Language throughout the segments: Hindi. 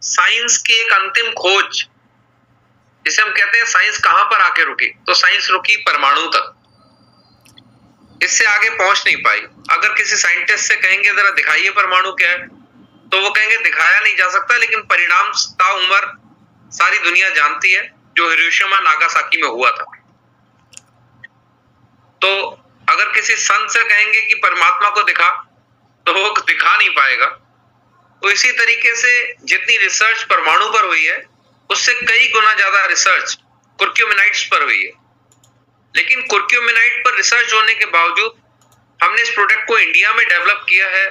साइंस की एक अंतिम खोज, जिसे हम कहते हैं साइंस कहां पर आके रुकी, तो साइंस रुकी परमाणु तक, इससे आगे पहुंच नहीं पाई। अगर किसी साइंटिस्ट से कहेंगे जरा दिखाइए परमाणु क्या है, तो वो कहेंगे दिखाया नहीं जा सकता, लेकिन परिणाम ताउम्र सारी दुनिया जानती है जो हिरोशिमा नागासाकी में हुआ था। तो अगर किसी संत से कहेंगे कि परमात्मा को दिखा, तो वो दिखा नहीं पाएगा। तो इसी तरीके से जितनी रिसर्च परमाणु पर हुई है, उससे कई गुना ज्यादा रिसर्च कुर्क्यूमिनाइट्स पर हुई है। लेकिन कुर्क्यूमिनाइट पर रिसर्च होने के बावजूद हमने इस प्रोडक्ट को इंडिया में डेवलप किया है,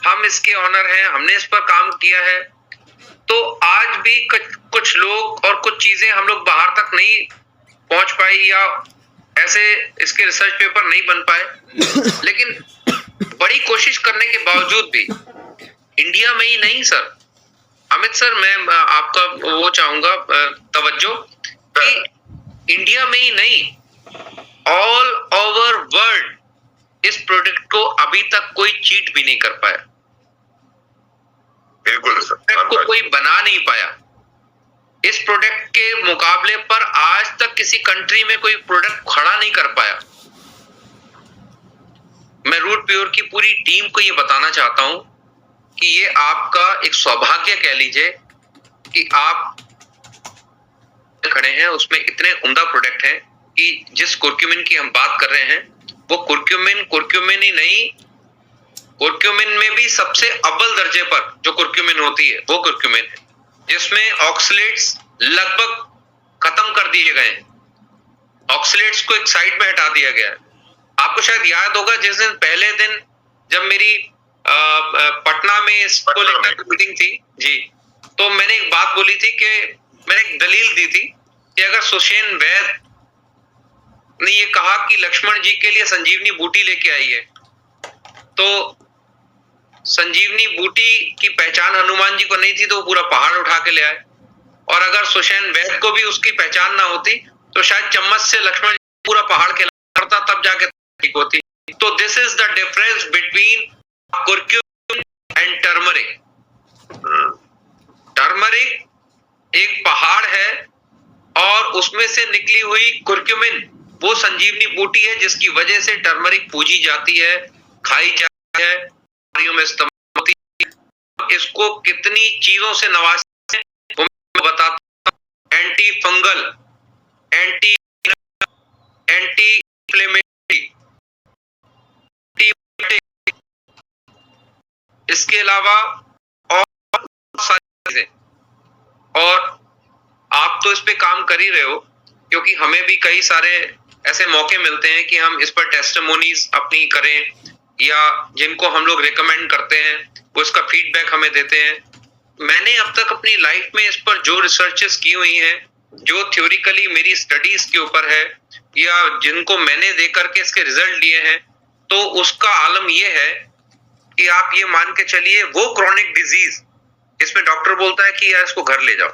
हम इसके ऑनर हैं, हमने इस पर काम किया है। तो आज भी कुछ लोग और कुछ चीजें हम लोग बाहर तक नहीं पहुंच पाई, या ऐसे इसके रिसर्च पेपर नहीं बन पाए। लेकिन बड़ी कोशिश करने के बावजूद भी इंडिया में ही नहीं सर, अमित सर, मैं आपका वो चाहूंगा तवज्जो कि इंडिया में ही नहीं, ऑल ओवर वर्ल्ड इस प्रोडक्ट को अभी तक कोई चीट भी नहीं कर पाया। बिल्कुल सर, को कोई बना नहीं पाया। इस प्रोडक्ट के मुकाबले पर आज तक किसी कंट्री में कोई प्रोडक्ट खड़ा नहीं कर पाया। मैं रूट प्योर की पूरी टीम को ये बताना चाहता हूं कि ये आपका एक सौभाग्य कह लीजिए कि आप खड़े हैं, उसमें इतने उम्दा प्रोडक्ट हैं कि जिस कुर्क्यूमिन की हम बात कर रहे हैं, वो कुर्क्यूमिन ही नहीं, कुर्क्यूमिन में भी सबसे अव्वल दर्जे पर जो कुर्क्यूमिन होती है वो कुर्क्यूमिन है, जिसमें ऑक्सलेट्स लगभग खत्म कर दिए गए हैं। ऑक्सलेट्स को एक साइड में हटा दिया गया है। आपको शायद याद होगा जिस दिन पहले दिन जब मेरी पटना में इसको लेकर मीटिंग थी जी, तो मैंने एक बात बोली थी कि मैंने एक दलील दी थी कि अगर सुषेण वैद ने ये कहा कि लक्ष्मण जी के लिए संजीवनी बूटी लेके आई है, तो संजीवनी बूटी की पहचान हनुमान जी को नहीं थी, तो वो पूरा पहाड़ उठा के ले आए। और अगर सुषेण वैद को भी उसकी पहचान ना होती, तो शायद चम्मच से लक्ष्मण जी पूरा पहाड़ खिलाता, तब जाके ठीक होती। तो this is the difference between curcumin and turmeric. Turmeric एक पहाड़ है और उसमें से निकली हुई कुर्क्यूमिन वो संजीवनी बूटी है, जिसकी वजह से टर्मरिक पूजी जाती है, खाई जाती है, बीमारियों में इस्तेमाल होती है। इसको कितनी चीजों से नवाजते हैं वो मैं बताता हूं। एंटी फंगल, एंटी इंफ्लेमेटरी, इसके अलावा और सारी चीजें। और आप तो इस पे काम कर ही रहे हो, क्योंकि हमें भी कई सारे ऐसे मौके मिलते हैं कि हम इस पर टेस्टिमोनीज अपनी करें, या जिनको हम लोग रिकमेंड करते हैं वो इसका फीडबैक हमें देते हैं। मैंने अब तक अपनी लाइफ में इस पर जो रिसर्चेस की हुई हैं, जो थ्योरिकली मेरी स्टडीज के ऊपर है, या जिनको मैंने देख करके इसके रिजल्ट लिए हैं, तो उसका आलम ये है कि आप ये मान के चलिए, वो क्रॉनिक डिजीज इसमें डॉक्टर बोलता है कि यार इसको घर ले जाओ।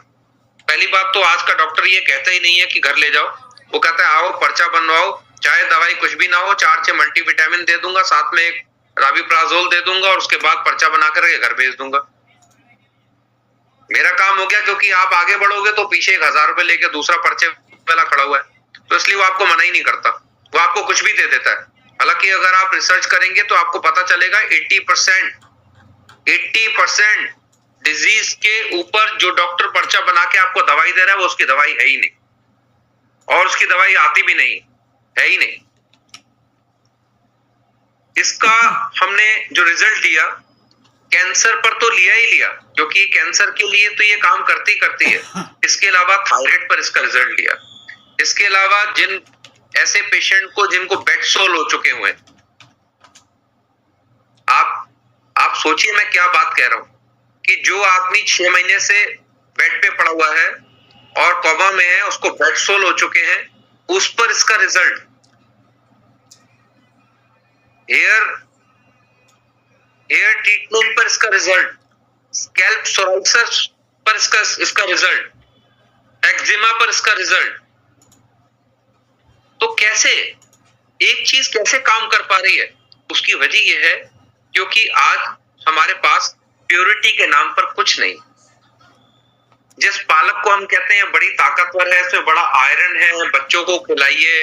पहली बात तो आज का डॉक्टर ये कहता ही नहीं है कि घर ले जाओ, वो कहता है आओ पर्चा बनवाओ, चाहे दवाई कुछ भी ना हो, 4-6 मल्टीविटामिन दे दूंगा, साथ में एक राबिप्राजोल दे दूंगा, और उसके बाद पर्चा बना करके घर भेज दूंगा। मेरा काम हो गया, क्योंकि आप आगे बढ़ोगे तो पीछे 1000 रुपए लेके दूसरा पर्चे वाला खड़ा हुआ है, तो इसलिए वो आपको मना ही नहीं करता, वो आपको कुछ भी दे देता है। हालांकि अगर आप रिसर्च करेंगे तो आपको पता चलेगा 80% डिजीज के ऊपर जो डॉक्टर पर्चा बना के आपको दवाई दे रहा है, वो उसकी दवाई है ही नहीं, और उसकी दवाई आती भी नहीं है ही नहीं। इसका हमने जो रिजल्ट लिया, कैंसर पर तो लिया ही लिया, क्योंकि कैंसर के लिए तो ये काम करती करती है। इसके अलावा थायराइड पर इसका रिजल्ट लिया। इसके अलावा जिन ऐसे पेशेंट को जिनको बेड सोल हो चुके हुए, आप सोचिए मैं क्या बात कह रहा हूं, कि जो आदमी 6 महीने से बेड पे पड़ा हुआ है और कोमा में है, उसको बेड सोल हो चुके हैं, उस पर इसका रिजल्ट। हेयर ट्रीटमेंट पर इसका रिजल्ट, स्कैल्प सोराइसिस पर इसका रिजल्ट, एक्जिमा पर इसका रिजल्ट। तो कैसे एक चीज कैसे काम कर पा रही है, उसकी वजह यह है क्योंकि आज हमारे पास प्योरिटी के नाम पर कुछ नहीं। को हम कहते हैं बड़ी ताकतवर है, इसमें बड़ा आयरन है, बच्चों को खिलाइए।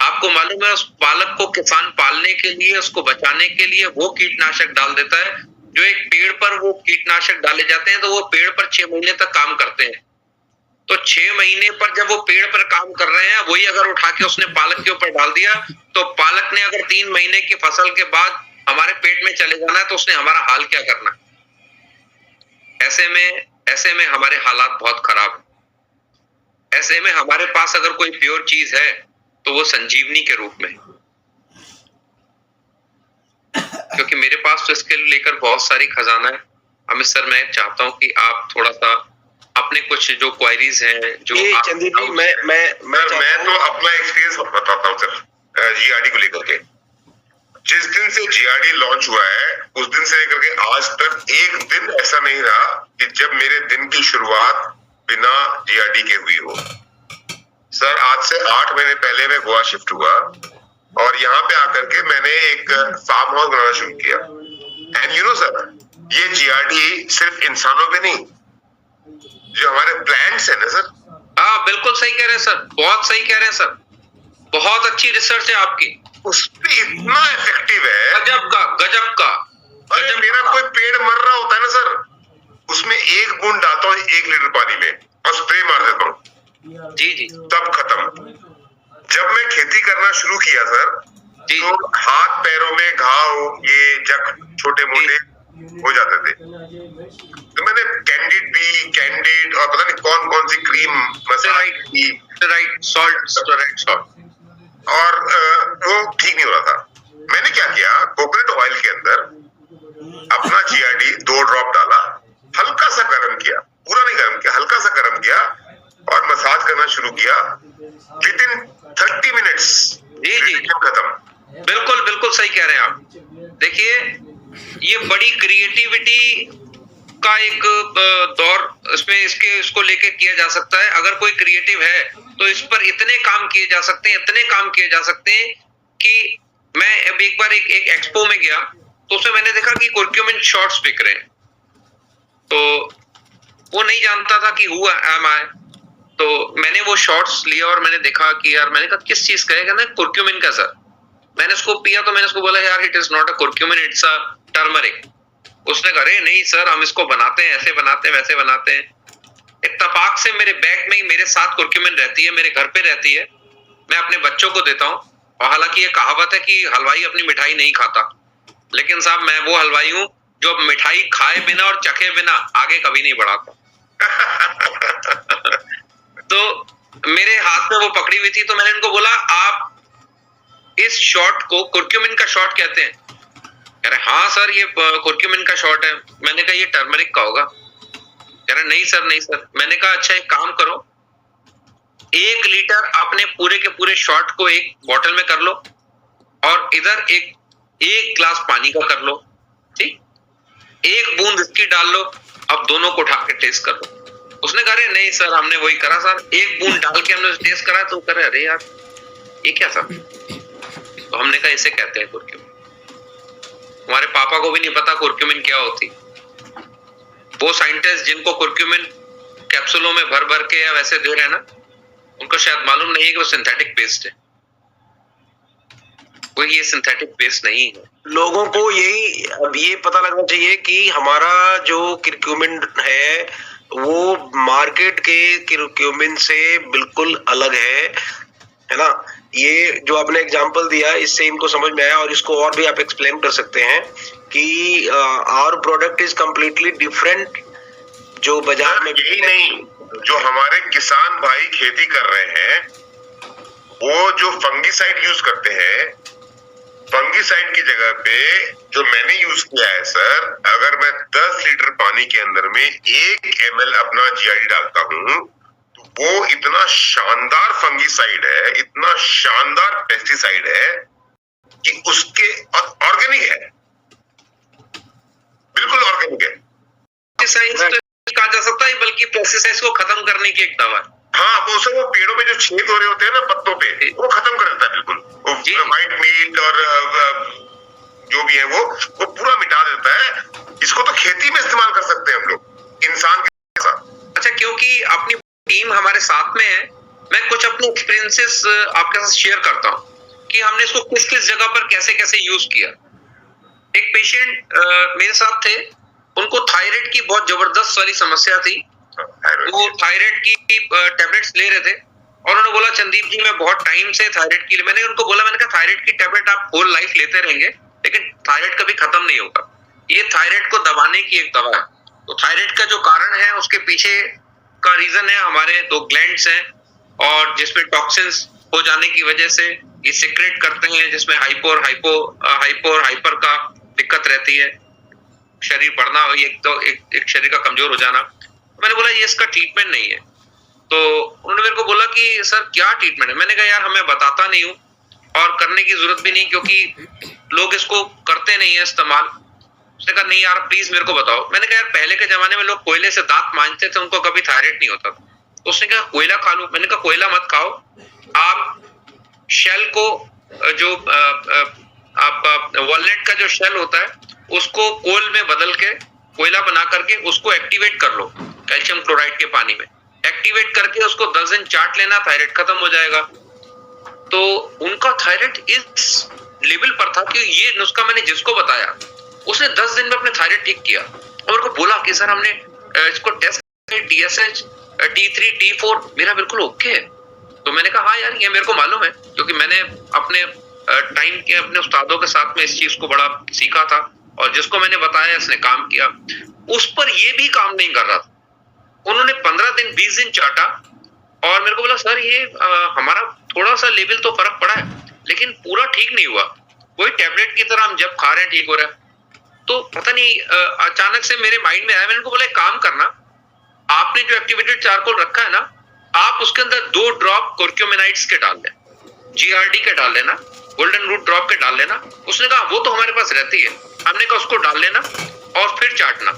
आपको मालूम है उस पालक को किसान पालने के लिए, उसको बचाने के लिए वो कीटनाशक डाल देता है। जो एक पेड़ पर वो कीटनाशक डाले जाते हैं तो वो पेड़ पर 6 महीने तक काम करते हैं। तो 6 महीने पर जब वो पेड़ पर काम कर रहे हैं, वही अगर उठा के उसने पालक के ऊपर डाल दिया, तो पालक ने अगर 3 महीने की फसल के बाद हमारे पेट में चले जाना है तो उसने हमारा हाल क्या करना। ऐसे में हमारे हालात बहुत खराब है। ऐसे में हमारे पास अगर कोई प्योर चीज है तो वो संजीवनी के रूप में, क्योंकि मेरे पास तो इसके लेकर बहुत सारी खजाना है। अमित सर, मैं चाहता हूं कि आप थोड़ा सा अपने कुछ जो क्वेरीज हैं जो चंदी जी, मैं तो अपना एक्सपीरियंस बताता हूं सर जीआरडी को लेकर के। जिस दिन से जीआरडी लॉन्च हुआ है उस दिन से लेकर के आज तक एक दिन ऐसा नहीं रहा कि जब मेरे दिन की शुरुआत बिना जीआरडी के हुई हो। सर आज से 8 महीने पहले मैं गोवा शिफ्ट हुआ और यहाँ पे आकर के मैंने एक फार्म हाउस बनाना शुरू किया। एंड यू नो सर, ये जीआरडी सिर्फ इंसानों पे नहीं, जो हमारे प्लांट्स है ना सर। हाँ बिल्कुल सही कह रहे हैं सर, बहुत सही कह रहे हैं सर, बहुत अच्छी रिसर्च है आपकी। उस पे इतना इफेक्टिव है, गजब का। अरे मेरा कोई पेड़ मर रहा होता है ना सर, उसमें एक बूंद डालता हूँ 1 लीटर पानी में और स्प्रे मार देता हूँ, जी, तब खत्म। जब मैं खेती करना शुरू किया सर, तो हाथ पैरों में घाव, ये जख्म छोटे मोटे हो जाते थे। तो मैंने कैंडिड और पता नहीं कौन कौन सी क्रीम मसाइड की, सॉल्ट, और वो ठीक नहीं हो रहा था। मैंने क्या किया, कोकोनट ऑयल के अंदर अपना जीआरडी 2 ड्रॉप डाला, हल्का सा गर्म किया, पूरा नहीं गर्म किया, हल्का सा गर्म किया और मसाज करना शुरू किया। विदिन 30 मिनट्स खत्म। बिल्कुल सही कह रहे हैं आप। देखिए, ये बड़ी क्रिएटिविटी का एक दौर इसको लेके किया जा सकता है। अगर कोई क्रिएटिव है तो इस पर इतने काम किए जा सकते हैं कि मैं अब एक बार एक एक्सपो में गया तो उसमें मैंने देखा कि कुरक्यूमिन शॉट्स बिक रहे हैं। तो वो नहीं जानता था कि हु एम आई, तो मैंने वो शॉट्स लिया और मैंने देखा कि यार, मैंने कहा किस चीज का है, कहना कुरक्यूमिन का सर। मैंने उसको पिया तो मैंने उसको बोला यार it is not a कुरक्यूमिन, it's a turmeric. उसने कहा अरे नहीं सर, हम इसको बनाते हैं, ऐसे बनाते हैं, वैसे बनाते हैं। इत्तेफाक से मेरे बैग में ही मेरे साथ कुरक्यूमिन रहती है, मेरे घर पे रहती है, मैं अपने बच्चों को देता हूँ। और हालांकि ये कहावत है कि हलवाई अपनी मिठाई नहीं खाता, लेकिन साहब मैं वो हलवाई हूँ जो मिठाई खाए बिना और चखे बिना आगे कभी नहीं बढ़ाता। तो मेरे हाथ में वो पकड़ी हुई थी, तो मैंने इनको बोला आप इस शॉट को कुरक्यूमिन का शॉट कहते हैं? कह रहे हाँ सर ये कुरक्यूमिन का शॉट है। मैंने कहा ये टर्मरिक का होगा। कह रहे नहीं सर। मैंने कहा अच्छा एक काम करो, 1 लीटर अपने पूरे के पूरे शॉट को एक बोतल में कर लो और इधर एक ग्लास पानी का कर लो, ठीक, 1 बूंद इसकी डाल लो, अब दोनों को उठा के टेस्ट कर लो। उसने कहा नहीं सर, हमने वही करा सर, 1 बूंद डाल के हमने टेस्ट करा। तो करे अरे यार ये क्या सर? तो हमने कहा इसे कहते हैं कुरक्यूमिन। हमारे पापा को भी नहीं पता कुरक्यूमिन क्या होती। वो साइंटिस्ट जिनको कुरक्यूमिन कैप्सूलों में भर भर के या वैसे दे रहे हैं ना, उनको शायद मालूम नहीं है कि वो सिंथेटिक पेस्ट है। वो ये सिंथेटिक पेस्ट नहीं है। लोगों को ये पता लगना चाहिए कि हमारा जो कुरक्यूमिन है वो मार्केट के कुरक्यूमिन से बिल्कुल अलग है ना। ये जो आपने एग्जांपल दिया इससे इनको समझ में आया, और इसको और भी आप एक्सप्लेन कर सकते हैं कि our product is completely different जो बाजार में। यही नहीं, जो हमारे किसान भाई खेती कर रहे हैं वो जो फंगीसाइड यूज करते हैं, फंगीसाइड की जगह पे जो मैंने यूज किया है सर, अगर मैं 10 लीटर पानी के अंदर में 1 ml अपना जीआरडी डालता हूँ तो वो इतना शानदार फंगीसाइड है, इतना शानदार पेस्टिसाइड है कि उसके ऑर्गेनिक है, बिल्कुल ऑर्गेनिक है। पेस्टिसाइड कहा जा सकता है, बल्कि पेस्टिसाइड्स को खत्म करने की एक दवा है। हाँ, वो पेड़ों में जो छेद हो रहे होते हैं ना पत्तों पे, वो खत्म कर देता है बिल्कुल। व्हाइट मीट और जो भी है वो पूरा मिटा देता है। इसको तो खेती में इस्तेमाल कर सकते हैं हम लोग इंसान के साथ। अच्छा, क्योंकि अपनी टीम हमारे साथ में है, मैं कुछ अपने एक्सपीरियंसेस आपके साथ शेयर करता हूँ कि हमने इसको किस किस जगह पर कैसे कैसे यूज किया। एक पेशेंट मेरे साथ थे, उनको थायराइड की बहुत जबरदस्त वाली समस्या थी। वो थायराइड की टेबलेट्स ले रहे थे और उन्होंने बोला संदीप जी मैं बहुत टाइम से थायराइड की, मैंने उनको बोला, मैंने कहा थायराइड की टेबलेट आप होल लाइफ लेते रहेंगे लेकिन थायराइड कभी खत्म नहीं होगा, ये थायराइड को दबाने की एक दवा है। तो थायराइड का जो कारण है उसके पीछे का रीजन है हमारे 2 ग्लैंड्स हैं और जिसमें टॉक्सिन्स हो जाने की वजह से ये सिक्रेट करते हैं, जिसमें हाइपो और हाइपर का दिक्कत रहती है, शरीर बढ़ना, एक शरीर का कमजोर हो जाना। मैंने बोला ये इसका ट्रीटमेंट नहीं है। तो उन्होंने मेरे को बोला कि सर क्या ट्रीटमेंट है। मैंने कहा यार हमें बताता नहीं हूँ और करने की जरूरत भी नहीं क्योंकि लोग इसको करते नहीं है इस्तेमाल। उसने कहा नहीं यार प्लीज मेरे को बताओ। मैंने कहा यार पहले के जमाने में लोग कोयले से दांत मांजते थे, उनको कभी थायराइड नहीं होता था। तो उसने कहा कोयला खा लो। मैंने कहा कोयला मत खाओ, आप शेल को जो आपका वॉलनट का जो शेल होता है उसको कोल में बदल के कोयला बना करके उसको एक्टिवेट कर लो कैल्शियम क्लोराइड के पानी में, एक्टिवेट करके उसको 10 दिन चाट लेना, थायराइड खत्म हो जाएगा। तो उनका थायराइड इस लेवल पर था कि ये नुस्खा मैंने जिसको बताया उसने 10 दिन में अपने थायराइड ठीक किया और मेरे को बोला कि सर हमने इसको टेस्ट किया, TSH, T3, T4 मेरा बिल्कुल ओके है। तो मैंने कहा हाँ यार ये मेरे को मालूम है क्योंकि मैंने अपने टाइम के अपने उस्तादों के साथ में इस चीज को बड़ा सीखा था और जिसको मैंने बताया इसने काम किया। उस पर ये भी काम नहीं कर रहा था। उन्होंने 15 दिन 20 दिन चाटा और मेरे को बोला सर ये हमारा थोड़ा सा लेवल तो फर्क पड़ा है लेकिन पूरा ठीक नहीं हुआ, वही टैबलेट की तरह हम जब खा रहे हैं ठीक हो रहा है। तो पता नहीं अचानक से मेरे माइंड में आया, मैंने उनको बोला एक काम करना, आपने जो एक्टिवेटेड चारकोल रखा है ना आप उसके अंदर 2 ड्रॉप कुर्क्यूमिनाइड्स के डाल दें, GRD के डाल लेना, गोल्डन रूट ड्रॉप के डाल लेना। उसने कहा वो तो हमारे पास रहती है। हमने कहा उसको डाल लेना और फिर चाटना।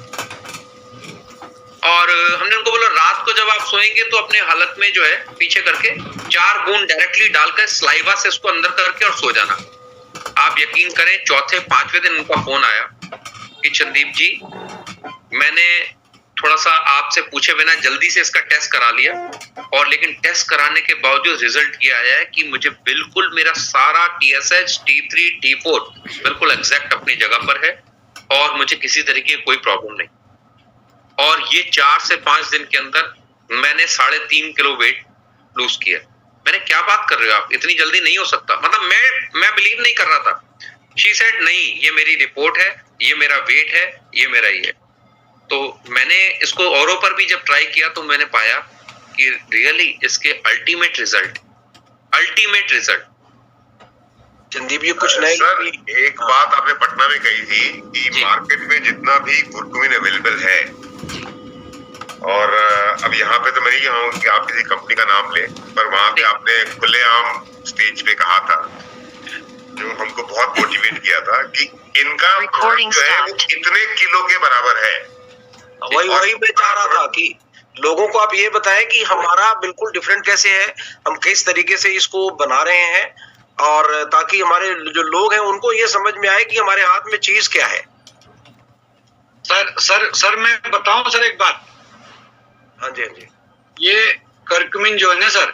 और हमने उनको बोला रात को जब आप सोएंगे तो अपने हालत में जो है पीछे करके 4 बूंद डायरेक्टली डालकर स्लाइवा से इसको अंदर करके और सो जाना। आप यकीन करें चौथे 5वें दिन उनका फोन आया कि संदीप जी मैंने थोड़ा सा आपसे पूछे बिना जल्दी से इसका टेस्ट करा लिया और लेकिन टेस्ट कराने के बावजूद रिजल्ट ये आया है कि मुझे बिल्कुल मेरा सारा TSH, T3, T4 बिल्कुल एग्जैक्ट अपनी जगह पर है और मुझे किसी तरीके की कोई प्रॉब्लम नहीं। और ये 4 से 5 दिन के अंदर मैंने 3.5 किलो वेट लूज किया। मैंने क्या बात कर रहे हो आप, इतनी जल्दी नहीं हो सकता। मतलब मैं बिलीव नहीं कर रहा था। शी सेड नहीं ये मेरी रिपोर्ट है, ये मेरा वेट है, ये मेरा ही है। तो मैंने इसको औरों पर भी जब ट्राई किया तो मैंने पाया कि रियली इसके अल्टीमेट रिजल्ट। संदीप जी कुछ नहीं सर, एक बात आपने पटना में कही थी कि मार्केट में जितना भी कुर्कुमिन अवेलेबल है और अब यहाँ पे तो मैं नहीं कहूँगा कि आप किसी कंपनी का नाम ले, पर वहां पे आपने खुलेआम स्टेज पे कहा था जो हमको बहुत मोटिवेट किया था कि इनका जो है वो कितने किलो के बराबर है। वही मैं चाह रहा था कि लोगों को आप ये बताएं कि हमारा बिल्कुल डिफरेंट कैसे है, हम किस तरीके से इसको बना रहे हैं और ताकि हमारे जो लोग हैं उनको ये समझ में आए कि हमारे हाथ में चीज क्या है। सर मैं बताऊं सर एक बात। हाँ जी हाँ जी। ये कर्क्यूमिन जो है ना सर,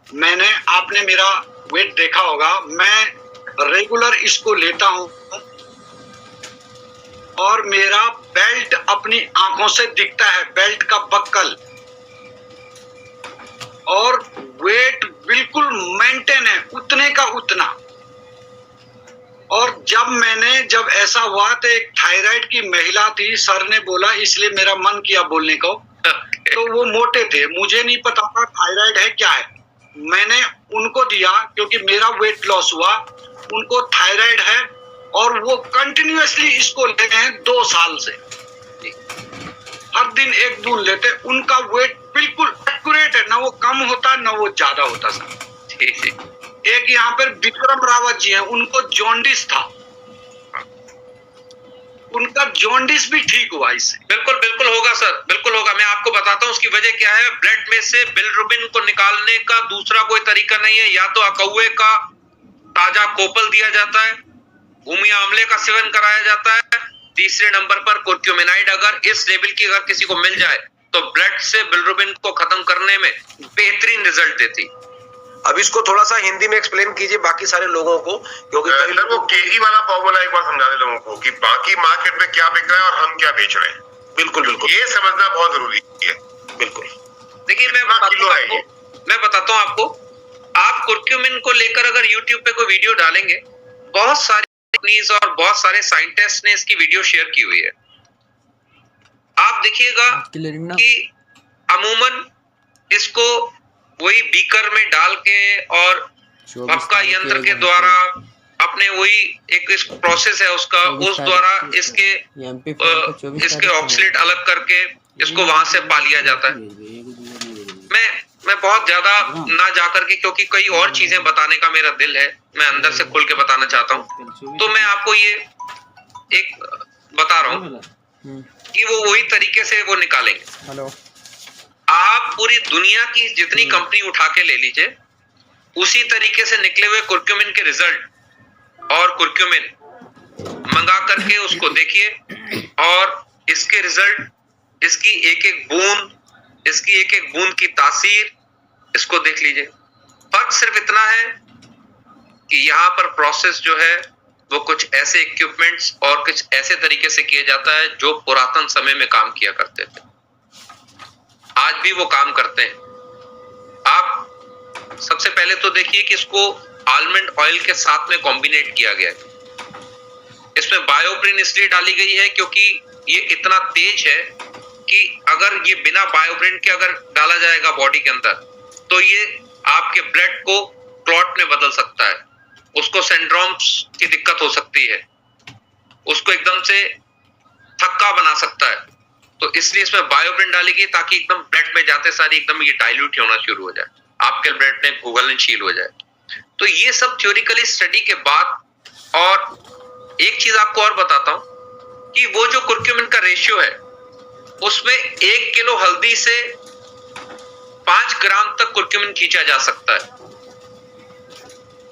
मैंने आपने मेरा वेट देखा होगा, मैं रेगुलर इसको लेता हूं और मेरा बेल्ट अपनी आंखों से दिखता है, बेल्ट का बक्कल, और वेट बिल्कुल मेंटेन है उतने का उतना। और जब ऐसा हुआ तो एक थायराइड की महिला थी, सर ने बोला इसलिए मेरा मन किया बोलने को, तो वो मोटे थे, मुझे नहीं पता था थायराइड है क्या है। मैंने उनको दिया क्योंकि मेरा वेट लॉस हुआ, उनको थायराइड है और वो कंटिन्यूअसली इसको ले रहे हैं 2 साल से, हर दिन 1 बूंद लेते। उनका वेट बिल्कुल एक्यूरेट है, ना वो कम होता ना वो ज्यादा होता सर। एक यहाँ पर विक्रम रावत जी हैं, उनको जॉन्डिस था, उनका जॉन्डिस भी ठीक हुआ इससे। बिल्कुल होगा सर, बिल्कुल होगा। मैं आपको बताता हूँ उसकी वजह क्या है। ब्लड में से बिलिरुबिन को निकालने का दूसरा कोई तरीका नहीं है, या तो अकौवे का ताजा कोपल दिया जाता है, भूमि आंवले का सेवन कराया जाता है, तीसरे नंबर पर कुर्क्यूमिनाइड अगर इस लेवल की अगर किसी को मिल जाए तो ब्लड से बिलिरुबिन को खत्म करने में बेहतरीन रिजल्ट देती। अब इसको थोड़ा सा हिंदी में एक्सप्लेन कीजिए बाकी सारे लोगों को, क्योंकि कई सर वो केजी वाला फॉर्मूला एक बार समझा दे लोगों को कि बाकी मार्केट में क्या बिक रहा है और हम क्या बेच रहे हैं। बिल्कुल बिल्कुल ये समझना बहुत जरूरी है। बिल्कुल। देखिए मैं बताता हूँ आपको, आप कुर्क्यूमिन को लेकर अगर YouTube पे कोई वीडियो डालेंगे, बहुत सारी कंपनीज और बहुत सारे साइंटिस्ट ने इसकी वीडियो शेयर की हुई है। आप देखिएगा कि अमूमन इसको वही बीकर में डाल के और भपका यंत्र के द्वारा अपने वही एक इस प्रोसेस है उसका, उस द्वारा इसके ऑक्सीलेट अलग करके इसको वहां से पा लिया जाता है। मैं बहुत ज्यादा ना जाकर के, क्योंकि कई और चीजें बताने का मेरा दिल है, मैं अंदर से खुल के बताना चाहता हूँ, तो मैं आपको ये एक बता रहा हूँ कि वो वही तरीके से वो निकालेंगे। आप पूरी दुनिया की जितनी कंपनी उठा के ले लीजिए, उसी तरीके से निकले हुए कुर्क्यूमिन के रिजल्ट और कुर्क्यूमिन मंगा करके उसको देखिए और इसके रिजल्ट, इसकी एक एक बूंद की तासीर, इसको देख लीजिए। फर्क सिर्फ इतना है कि यहाँ पर प्रोसेस जो है वो कुछ ऐसे इक्विपमेंट्स और कुछ ऐसे तरीके से किया जाता है जो पुरातन समय में काम किया करते थे, आज भी वो काम करते हैं। आप सबसे पहले तो देखिए कि इसको आलमंड ऑयल के साथ में कॉम्बिनेट किया गया है। इसमें बायोप्रिन इसलिए डाली गई है क्योंकि ये इतना तेज है कि अगर ये बिना बायोप्रिन के अगर डाला जाएगा बॉडी के अंदर, तो ये आपके ब्लड को क्लॉट में बदल सकता है, उसको सिंड्रोम्स की दिक्कत हो सकती है, उसको एकदम से थक्का बना सकता है। तो इसलिए इसमें बायोप्रिन डाली गई ताकि एकदम ब्लड में जाते सारी एकदम ये डाइल्यूट होना शुरू हो जाए, आपके ब्लड में घुलनशील हो जाए। तो ये सब थ्योरिकली स्टडी के बाद, और एक चीज आपको और बताता हूं कि वो जो कुर्क्यूमिन का रेशियो है उसमें 1 किलो हल्दी से 5 ग्राम तक कुर्क्यूमिन खींचा जा सकता है।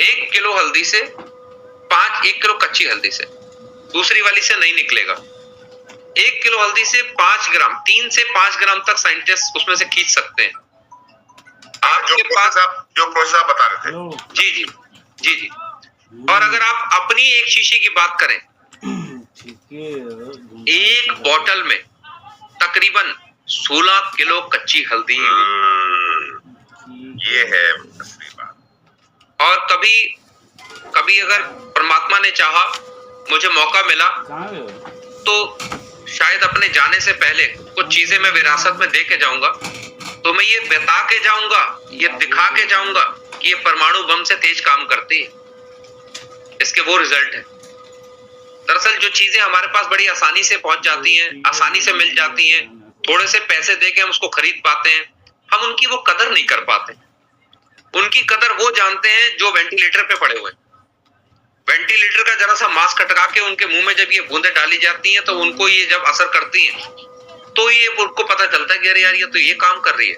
1 किलो हल्दी से 1 किलो कच्ची हल्दी से, दूसरी वाली से नहीं निकलेगा। 1 किलो हल्दी से 5 ग्राम, 3 से 5 ग्राम तक साइंटिस्ट उसमें से खींच सकते हैं। आपके पास जो प्रोसेस आप बता रहे थे। जी जी जी जी। और अगर आप अपनी एक शीशी की बात करें, एक बोतल में तकरीबन 16 किलो कच्ची हल्दी, ये है असली बात। और कभी अगर परमात्मा ने चाहा, मुझे मौका मिला, तो शायद अपने जाने से पहले कुछ चीजें मैं विरासत में दे के जाऊंगा, तो मैं ये बता के जाऊंगा, ये दिखा के जाऊंगा कि ये परमाणु बम से तेज काम करती है। इसके वो रिजल्ट है। दरअसल जो चीजें हमारे पास बड़ी आसानी से पहुंच जाती हैं, आसानी से मिल जाती हैं, थोड़े से पैसे दे के हम उसको खरीद पाते हैं, हम उनकी वो कदर नहीं कर पाते। उनकी कदर वो जानते हैं जो वेंटिलेटर पे पड़े हुए। वेंटिलेटर का जरा सा मास्क हटका के उनके मुंह में जब ये बूंदें डाली जाती हैं, तो उनको ये जब असर करती हैं, तो ये उनको पता चलता है कि अरे यार ये तो ये काम कर रही है।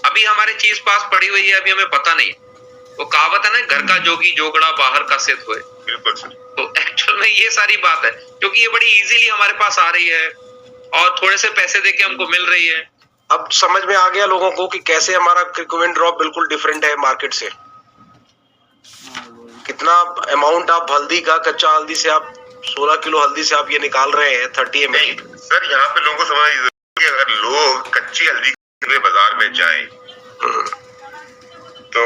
अभी हमारे चीज पास पड़ी हुई है, अभी हमें पता नहीं। वो कहावत है ना, घर का जोगी जोगड़ा बाहर का सिद्ध हुए। बिल्कुल सर। तो एक्चुअल में ये सारी बात है, क्योंकि ये बड़ी इजीली हमारे पास आ रही है और थोड़े से पैसे देके हमको मिल रही है। अब समझ में आ गया लोगों को कि कैसे हमारा कुर्क्यूमिन ड्रॉप बिल्कुल डिफरेंट है मार्केट से। कितना अमाउंट आप हल्दी का, कच्चा हल्दी से आप 16 किलो हल्दी से आप ये निकाल रहे हैं 30 ml। सर यहाँ पे लोगों को समझना कि अगर लोग कच्ची हल्दी के बाजार में जाएं, तो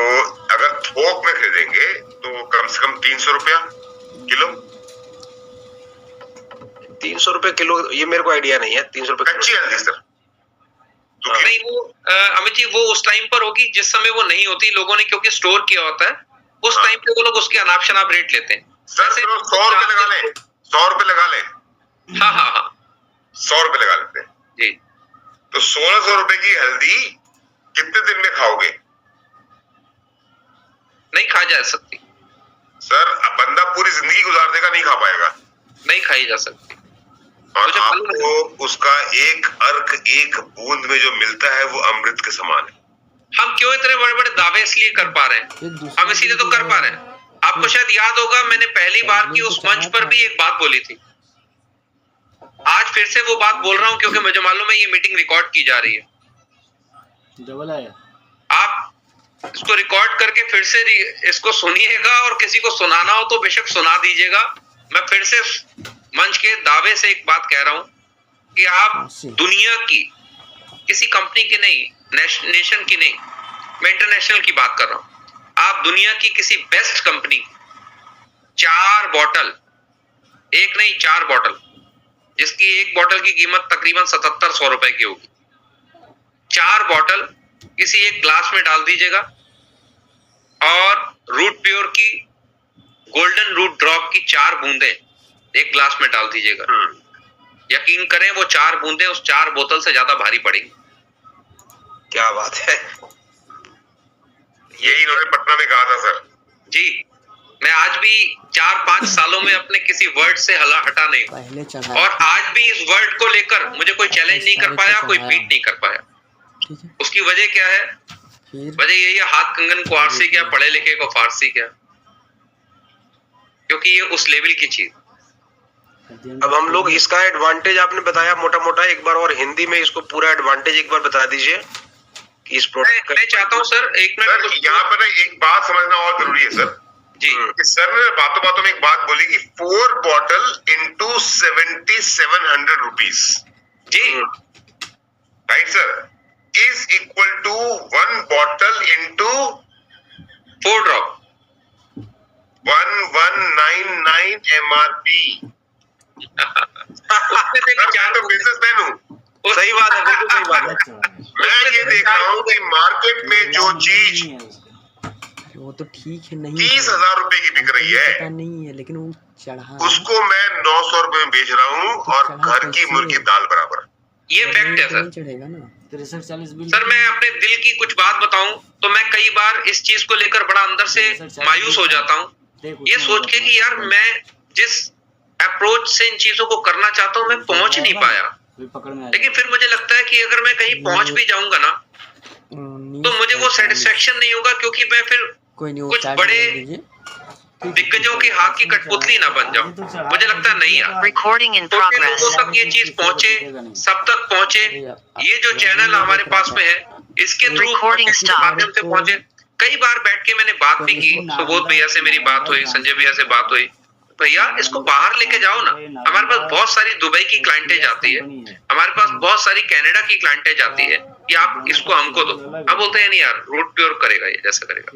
अगर थोक में खरीदेंगे तो कम से कम 300 रुपया किलो। 300 रुपए किलो, ये मेरे को आइडिया नहीं है। 300 रुपए कच्ची हल्दी सर। नहीं, वो अमित जी वो उस टाइम पर होगी जिस समय वो नहीं होती, लोगों ने क्योंकि स्टोर किया होता है, उस टाइम पे वो लोग उसके अनाप शनाप रेट लेते हैं। सर 100 रुपए लगा लें, 100 रुपए लगा लें। हाँ 100 रुपए लगा लेते हैं जी। तो 1600 रुपए की हल्दी कितने दिन में खाओगे? नहीं खा जा सकती सर। बंदा पूरी जिंदगी गुजार देगा, नहीं खा पाएगा। नहीं खाई जा सकती। और आपको उसका एक अर्क, एक बूंद में जो मिलता है वो अमृत के समान है। हम क्यों इतने बड़े बड़े दावे इसलिए कर पा रहे हैं? हम इसीलिए तो कर पा रहे हैं। आपको शायद याद होगा, मैंने पहली बार की उस मंच पर भी एक बात बोली थी। आज फिर से वो बात बोल रहा हूँ क्योंकि मुझे मालूम है ये मीटिंग रिकॉर्ड की जा रही है। डबल आया। आप इसको रिकॉर्ड करके फिर से इसको सुनिएगा और किसी को सुनाना हो तो बेशक सुना दीजिएगा। मैं फिर से मंच के दावे से एक बात कह रहा हूं कि आप दुनिया की किसी कंपनी की नहीं, नेशन की नहीं, मैं इंटरनेशनल की बात कर रहा हूं, आप दुनिया की किसी बेस्ट कंपनी 4 बॉटल, एक नहीं 4 बॉटल, जिसकी एक बॉटल की कीमत तकरीबन 7700 रुपए की होगी, 4 बॉटल किसी एक ग्लास में डाल दीजिएगा और रूट प्योर की गोल्डन रूट ड्रॉप की 4 बूंदे एक ग्लास में डाल दीजिएगा। यकीन करें वो 4 बूंदे उस 4 बोतल से ज्यादा भारी पड़ेगी। क्या बात है, यही इन्होंने पटना में कहा था सर जी। मैं आज भी 4-5 सालों में अपने किसी वर्ड से हटा नहीं, पहले चढ़ा और आज भी इस वर्ड को लेकर मुझे कोई चैलेंज नहीं कर पाया, कोई बीट नहीं कर पाया। ठीक है। उसकी वजह क्या है? फिर वजह यही है, हाथ कंगन को आरसी क्या, पढ़े लिखे को फारसी क्या, क्योंकि ये उस लेवल की चीज। अब हम लोग इसका एडवांटेज आपने बताया मोटा मोटा, एक बार और हिंदी में इसको पूरा एडवांटेज एक बार बता दीजिए कि इस प्रोडक्ट मैं चाहता हूँ सर, एक सर मिनट यहाँ पर ना एक बात समझना और जरूरी है सर जी। कि सर ने बातों बातों में एक बात बोली कि 4 बॉटल इंटू 7700 रुपीज जी right sir is equal to 1 bottle into 4 drop 1199 MRP। उसमें से भी मैं 4 तो बिजनेसमैन हूँ, सही बात है, बिल्कुल सही बात है। मैं ये देख रहा हूँ कि मार्केट में जो चीज वो तो ठीक है, नहीं 30,000 रुपए की बिक रही है पता नहीं है, लेकिन वो चढ़ा उसको मैं 900 रुपए में बेच रहा हूँ और घर की मुर्गी दाल बराबर। ये फैक्ट है सर। चढ़ेगा ना 63-40 बिल। सर मैं अपने दिल की कुछ बात बताऊं तो मैं कई बार इस चीज को लेकर बड़ा अंदर से मायूस हो जाता हूं, ये सोच के कि यार मैं जिस अप्रोच से इन चीजों को करना चाहता हूं मैं पहुंच नहीं पाया। लेकिन फिर मुझे लगता है कि अगर मैं कहीं पहुंच भी जाऊंगा ना तो मुझे वो सेटिस्फेक्शन नहीं होगा, क्योंकि मैं फिर कुछ बड़े दिग्गजों के हाथ की कठपुतली ना बन जाऊं। मुझे लगता है नहीं यार, Recording in तो फिर progress. लोगों तक ये चीज पहुंचे, सब तक पहुंचे। ये जो चैनल हमारे पास में है इसके थ्रू Recording stop. माध्यम से पहुंचे। कई बार बैठ के मैंने बात भी की, सुबोध भैया से मेरी बात हुई, संजय भैया से बात हुई, भैया इसको बाहर लेके जाओ ना। हमारे पास बहुत सारी दुबई की क्लाइंटेज आती है, हमारे पास बहुत सारी कनाडा की क्लाइंटेज आती है कि आप इसको हमको दो। हम बोलते हैं नहीं यार, रूट प्योर करेगा ये, जैसा करेगा।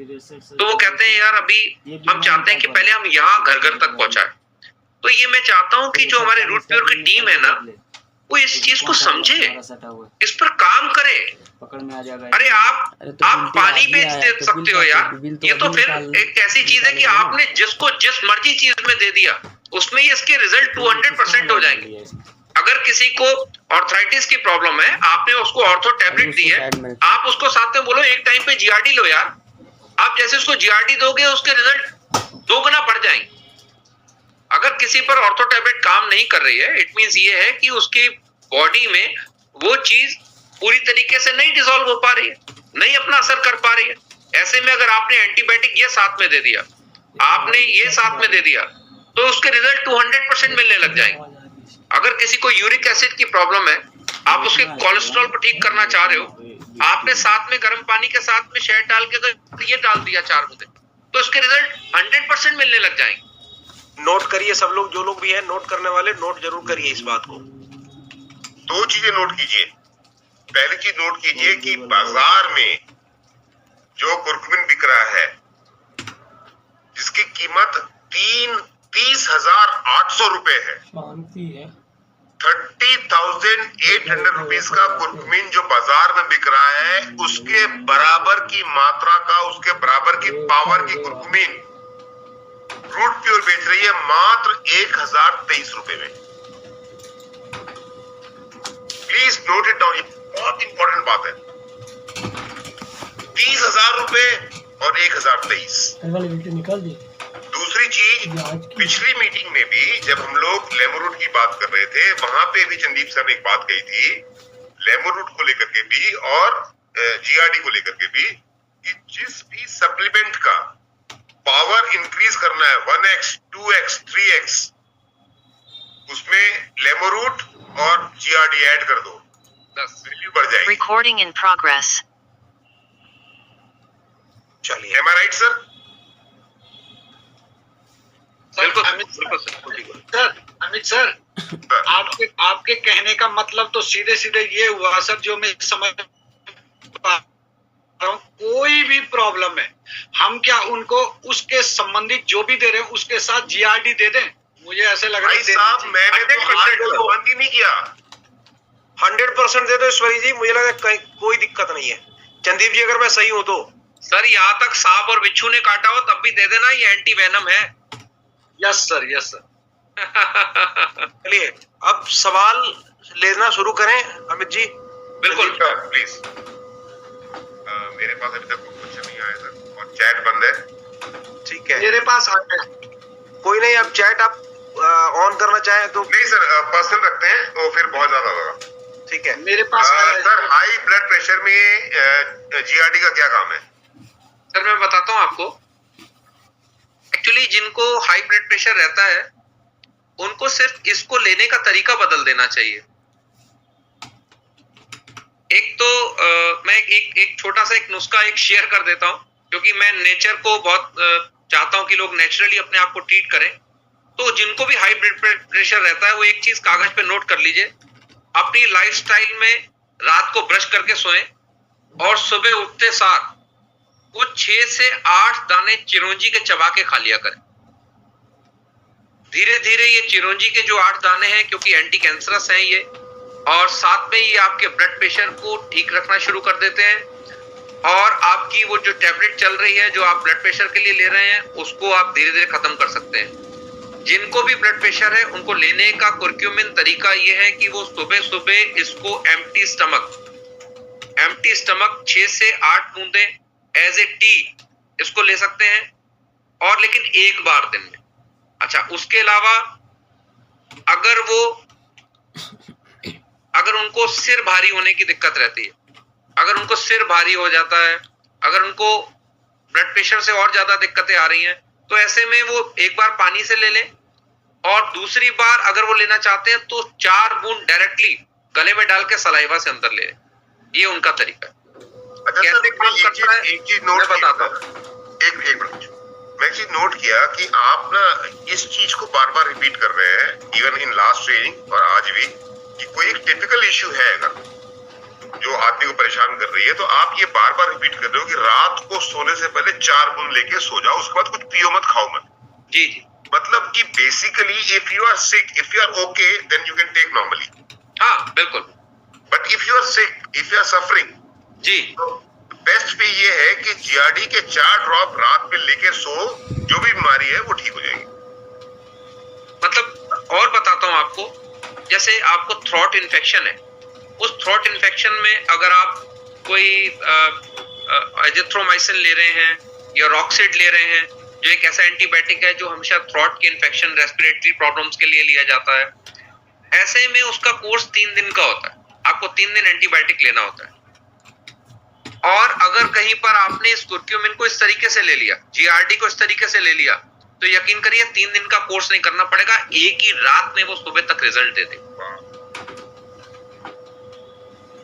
तो वो कहते हैं यार अभी हम चाहते हैं कि पहले हम यहाँ घर घर तक पहुंचाए। तो ये मैं चाहता हूँ कि जो हमारे रूट प्योर की टीम है ना वो इस चीज को समझे, इस पर काम करे। अरे आप पानी बेच दे सकते हो यार, ये तो फिर एक ऐसी चीज है कि आपने जिसको जिस मर्जी चीज में दे दिया उसमें ही इसके रिजल्ट 200% हो जाएंगे। अगर किसी को ऑर्थराइटिस की प्रॉब्लम है, आपने उसको ऑर्थो टैबलेट दी है, आप उसको साथ में बोलो एक टाइम पे जीआरडी लो यार, आप जैसे उसको जीआरडी दोगे उसके रिजल्ट 2 गुना बढ़ जाएंगे। अगर किसी पर ऑर्थो टैबलेट काम नहीं कर रही है, इट मींस ये है कि उसकी बॉडी में वो चीज पूरी तरीके से नहीं डिसॉल्व हो पा रही है, नहीं अपना असर कर पा रही है। ऐसे में अगर आपने एंटीबायोटिक ये साथ में दे दिया, आपने ये साथ में दे दिया, तो उसके रिजल्ट 200% मिलने लग जाएंगे। अगर किसी को यूरिक एसिड की प्रॉब्लम है, आप उसके कोलेस्ट्रॉल को ठीक करना चाह रहे हो, आपने साथ में गर्म पानी के साथ में शहद डाल के अगर ये डाल दिया 4 बूंदे, तो उसके रिजल्ट 100% मिलने लग जाएंगे। नोट करिए सब लोग, जो लोग भी हैं नोट करने वाले, नोट जरूर करिए इस बात को। 2 चीजें नोट कीजिए। पहली चीज नोट कीजिए कि बाजार में जो कुरकुमिन बिक रहा है जिसकी कीमत 30,800 रुपए है, 30,800 रुपीज का कुरकुमिन जो बाजार में बिक रहा है उसके बराबर की मात्रा का, उसके बराबर की पावर की कुरकुमिन रूट प्योर बेच रही है मात्र 1,023 रुपए में। प्लीज नोट इट डाउन, ये बहुत इंपॉर्टेंट बात है। 30,000 रुपए और 1,023। दूसरी चीज, पिछली मीटिंग में भी जब हम लोग लेमोरूट की बात कर रहे थे, वहां पे भी संदीप सर ने एक बात कही थी लेमोरूट को लेकर के भी और जीआरडी को लेकर के भी, कि जिस भी सप्लीमेंट का पावर इंक्रीज करना है 1x, 2x, 3x, उसमें लेमोरूट और जीआरडी ऐड कर दो, बस। वैल्यू बढ़ जाएगी। Recording in progress. चलिए, एम आई राइट सर? बिल्कुल अमित बिल्कुल सर। अमित सर, आपके कहने का मतलब तो सीधे सीधे ये हुआ सर, जो मैं समझ पा रहा हूं, कोई भी प्रॉब्लम है हम क्या उनको उसके संबंधित जो भी दे रहे हैं उसके साथ जीआरडी दे दें? मुझे ऐसे लग रहा भाई है साहब मैंने तो 100% आज तक बंद ही नहीं किया। 100% दे दो ईश्वरी जी, मुझे लगा कहीं कोई दिक्कत नहीं है। चंदीप जी, अगर मैं सही हूं तो सर यहाँ तक सांप और बिच्छू ने काटा हो तब भी दे देना, ये एंटी वेनम है। Yes sir, yes sir. चलिए अब सवाल लेना शुरू करें अमित जी। बिल्कुल सर प्लीज। मेरे पास अभी तक कुछ नहीं आया सर, और चैट बंद है। ठीक है, मेरे पास आ गया। कोई नहीं, अब चैट आप ऑन करना चाहें तो नहीं सर, पर्सनल रखते हैं तो फिर बहुत ज्यादा होगा। ठीक है। मेरे पास आया है। सर हाई ब्लड प्रेशर में जीआरडी का क्या काम है? सर मैं बताता हूँ आपको। एक्चुअली जिनको हाई ब्लड प्रेशर रहता है उनको सिर्फ इसको लेने का तरीका बदल देना चाहिए। एक तो मैं एक छोटा सा एक नुस्खा एक शेयर कर देता हूँ, क्योंकि मैं नेचर को बहुत चाहता हूँ कि लोग नेचुरली अपने आप को ट्रीट करें। तो जिनको भी हाई ब्लड प्रेशर रहता है वो एक चीज कागज पे नोट कर लीजिए, अपनी लाइफस्टाइल में रात को ब्रश करके सोएं और सुबह उठते सार वो 6 से 8 दाने चिरौंजी के चबा के खा लिया करें। धीरे धीरे ये चिरौंजी के जो 8 दाने हैं, क्योंकि एंटी कैंसरस हैं ये, और साथ में ये आपके ब्लड प्रेशर को ठीक रखना शुरू कर देते हैं, और आपकी वो जो टैबलेट चल रही है जो आप ब्लड प्रेशर के लिए ले रहे हैं उसको आप धीरे धीरे खत्म कर सकते हैं। जिनको भी ब्लड प्रेशर है उनको लेने का कुरक्यूमिन तरीका ये है कि वो सुबह सुबह इसको एम्प्टी स्टमक 6 से 8 बूंदे एज ए टी इसको ले सकते हैं, और लेकिन एक बार दिन में। अच्छा, उसके अलावा अगर उनको सिर भारी होने की दिक्कत रहती है, अगर उनको सिर भारी हो जाता है, अगर उनको ब्लड प्रेशर से और ज्यादा दिक्कतें आ रही हैं, तो ऐसे में वो एक बार पानी से ले लें, और दूसरी बार अगर वो लेना चाहते हैं तो 4 बूंद डायरेक्टली गले में डाल के सलाइवा से अंदर ले लें। ये उनका तरीका है। अच्छा कैसे सर, काम करता है एक चीज नोट मैं बताता हूँ। एक मिनट, मैं एक चीज नोट किया कि आप ना इस चीज को बार बार रिपीट कर रहे हैं, इवन इन लास्ट ट्रेनिंग और आज भी, कि कोई एक टिपिकल इश्यू है अगर जो आदमी को परेशान कर रही है, तो आप ये बार बार रिपीट कर रहे हो कि रात को सोने से पहले 4 बूंद लेके सो जाओ, उसके बाद कुछ पियो मत, खाओ मत। जी जी, मतलब कि basically if you are sick, if you are okay, then you can take normally, हाँ बिल्कुल but if you are sick, if you are suffering, जी। तो बेस्ट पे ये है कि जीआरडी के 4 ड्रॉप रात में लेके सो, जो भी बीमारी है वो ठीक हो जाएगी। मतलब और बताता हूं आपको, जैसे आपको थ्रोट इन्फेक्शन है, उस थ्रोट इन्फेक्शन में अगर आप कोई एजिथ्रोमाइसिन ले रहे हैं या रॉक्सिड ले रहे हैं, जो एक ऐसा एंटीबायोटिक है जो हमेशा थ्रोट के इन्फेक्शन, रेस्पिरेटरी प्रॉब्लम्स के लिए लिया जाता है, ऐसे में उसका कोर्स 3 दिन का होता है। आपको 3 दिन एंटीबायोटिक लेना होता है। और अगर कहीं पर आपने इस कुरक्यूमिन को इस तरीके से ले लिया, जीआरडी को इस तरीके से ले लिया, तो यकीन करिए 3 दिन का कोर्स नहीं करना पड़ेगा, एक ही रात में वो सुबह तक रिजल्ट दे देगा।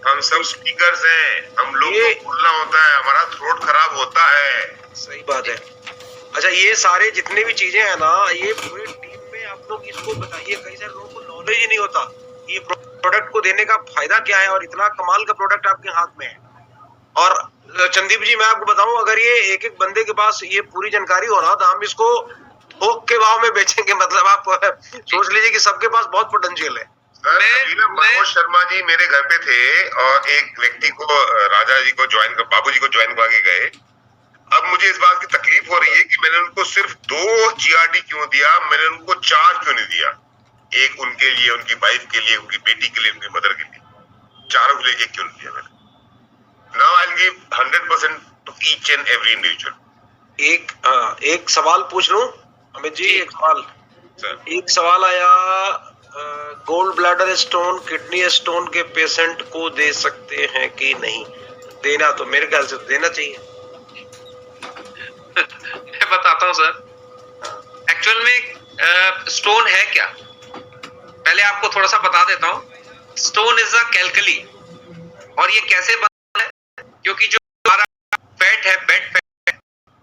हम सब स्पीकर्स हैं, हम लोग को बोलना होता है, हमारा थ्रोट खराब होता है। सही बात है। अच्छा, ये सारे जितने भी चीजें हैं ना, ये पूरी टीम में आप लोग इसको बताइए। कई सारे लोगों को नॉलेज ही नहीं होता ये प्रोडक्ट को देने का फायदा क्या है, और इतना कमाल का प्रोडक्ट आपके हाथ में है। और चंदीप जी, मैं आपको बताऊं, अगर ये एक एक बंदे के पास ये पूरी जानकारी हो ना, तो हम इसको थोक के भाव में बेचेंगे। मतलब आप सोच लीजिए कि सबके पास बहुत पोटेंशियल है। सर अभी ना मनोज शर्मा जी मेरे घर पे थे और एक व्यक्ति को, राजा जी को ज्वाइन, बाबू जी को ज्वाइन करवा के गए। अब मुझे इस बात की तकलीफ हो रही है कि मैंने उनको सिर्फ 2 जीआरडी क्यों दिया, मैंने उनको 4 क्यों नहीं दिया। एक उनके लिए, उनकी वाइफ के लिए, उनकी बेटी के लिए, उनकी मदर के लिए, चारों के लिए एक क्यों नहीं दिया मैंने। Now I'll give 100% to each and every individual. एक सवाल पूछ लूं अमित जी? एक सवाल सर, एक सवाल आया, gold bladder stone, kidney stone के पेशेंट को दे सकते हैं कि नहीं? देना तो मेरे ख्याल से देना चाहिए। मैं बताता हूं सर, एक्चुअल में स्टोन है क्या। पहले आपको थोड़ा सा बता देता हूँ, स्टोन इज अ कैल्कली, और ये कैसे बनता है, क्योंकि जो हमारा फैट है, बेड फैट,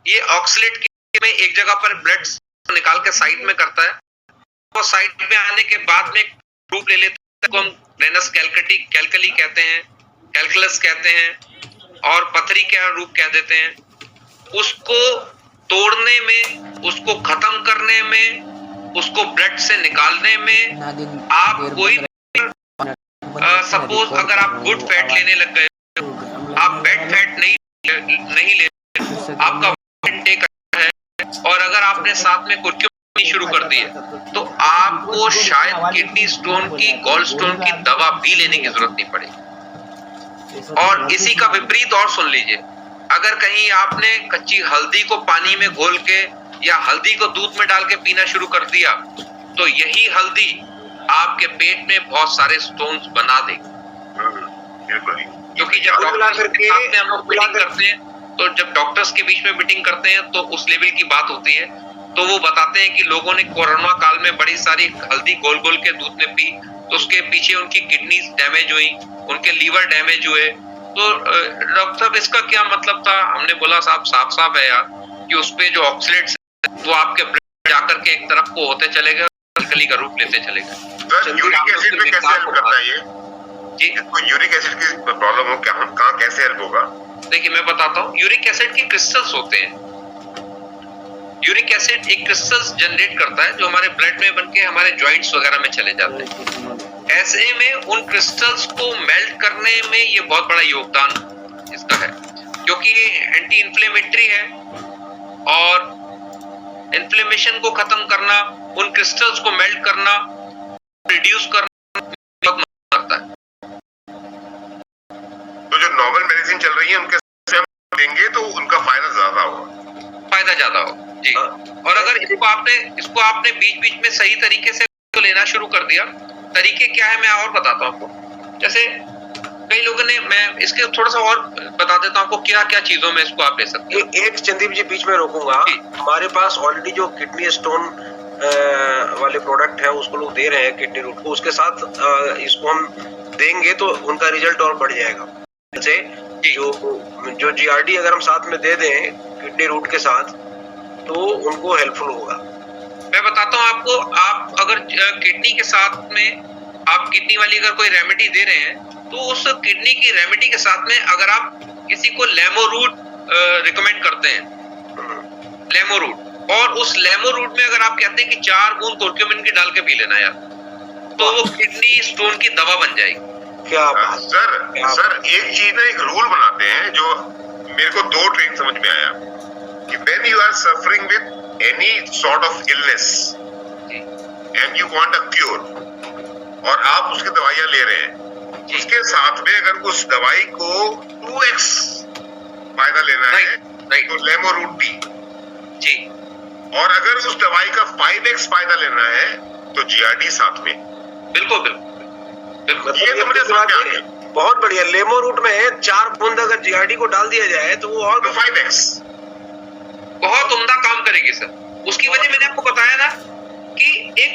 ये ऑक्सलेट में एक जगह पर ब्लड निकाल के साइड में करता है, वो साइड में आने के बाद में रूप ले लेता है, को हम रेनस कैल्कली कहते हैं, कैल्कुलस कहते हैं, और पथरी का रूप कह देते हैं। उसको तोड़ने में, उसको खत्म करने में, उसको ब्लड से निकालने में आप कोई सपोज अगर आप गुड फैट लेने लग गए, आप बैड फैट नहीं ले, आपका इनटेक है, और अगर आपने साथ में कुर्क्यूमिन शुरू कर दी है, तो आपको शायद किडनी स्टोन की, गॉल स्टोन की दवा भी लेने की जरूरत नहीं पड़ेगी। और इसी का विपरीत और सुन लीजिए, अगर कहीं आपने कच्ची हल्दी को पानी में घोल के या हल्दी को दूध में डाल के पीना शुरू कर दिया, तो यही हल्दी आपके पेट में बहुत सारे स्टोन्स बना देगी। क्योंकि जब डॉक्टर्स के साथ में हम लोग मीटिंग करते हैं, तो जब डॉक्टर्स के बीच में मीटिंग करते हैं तो उस लेवल की बात होती है, तो वो बताते हैं कि लोगों ने कोरोना काल में बड़ी सारी हल्दी घोल घोल के दूध में पी, तो उसके पीछे उनकी किडनी डैमेज हुई, उनके लीवर डैमेज हुए। तो डॉक्टर साहब इसका क्या मतलब था? हमने बोला साहब साफ है यार, कि उसपे जो ऑक्सीडेंट्स वो आपके ब्लड जाकर के एक तरफ को होते चले गए, कली का रूप लेते चले गए। यूरिक एसिड पे कैसे हेल्प करता है ये? जी, कोई यूरिक एसिड की प्रॉब्लम हो, क्या हम कहाँ कैसे हेल्प होगा? देखिए मैं बताता हूँ, यूरिक एसिड के क्रिस्टल्स होते हैं। यूरिक एसिड एक क्रिस्टल्स जनरेट करता है जो हमारे ब्लड में बनके हमारे जॉइंट्स वगैरह में चले जाते हैं। ऐसे में उन क्रिस्टल्स को मेल्ट करने में ये बहुत बड़ा योगदान इसका है, क्योंकि ये एंटी इन्फ्लेमेटरी है, और इन्फ्लेमेशन को खत्म करना, उन क्रिस्टल्स को मेल्ट करना, रिड्यूस करना बहुत मदद करता है। तो जो नॉर्मल मेडिसिन चल रही है उनके से हम देंगे तो उनका फायदा ज्यादा होगा जी। और अगर इसको आपने बीच में सही तरीके से लेना शुरू कर दिया, तरीके क्या है मैं और बताता हूँ आपको। जैसे कई लोगों ने, मैं इसके थोड़ा सा और बता देता हूँ आपको क्या क्या चीजों में इसको आप ले सकते हैं। एक चंदीप जी बीच में रोकूंगा, हमारे पास ऑलरेडी जो किडनी स्टोन वाले प्रोडक्ट है उसको लोग दे रहे हैं, किडनी रूट को, उसके साथ इसको हम देंगे तो उनका रिजल्ट और बढ़ जाएगा। जैसे जो जीआरडी अगर हम साथ में दे दें किडनी रूट के साथ, तो उनको हेल्पफुल होगा। मैं बताता हूँ आपको, आप अगर किडनी के साथ में आप किडनी वाली अगर कोई रेमेडी दे रहे हैं, तो उस किडनी की रेमेडी के साथ में अगर आप किसी को लेमो रूट रिकमेंड करते हैं, लेमो रूट, और उस लेमो रूट में अगर आप कहते हैं कि 4 बूंद कुर्क्यूमिन की डाल के पी लेना यार, तो वो किडनी स्टोन की दवा बन जाएगी। क्या सर एक चीज ना, एक रूल बनाते हैं जो मेरे को 2 ट्रेन समझ में आया कि when you are suffering with any sort of illness and you want a cure, और आप उसकी दवाइयां ले रहे हैं, उसके साथ में अगर उस दवाई को 2x फायदा लेना है तो लेमो रूट टी जी, और अगर उस दवाई का 5x फायदा लेना है तो जीआरडी साथ में। बिल्कुल। ये तो मुझे समझ में आ गया। बहुत बढ़िया। लेमो रूट में 4 बूंद अगर जीआरडी को डाल दिया जाए तो वो और 5x बहुत उम्दा काम करेगी सर। उसकी वजह मैंने आपको बताया ना कि एक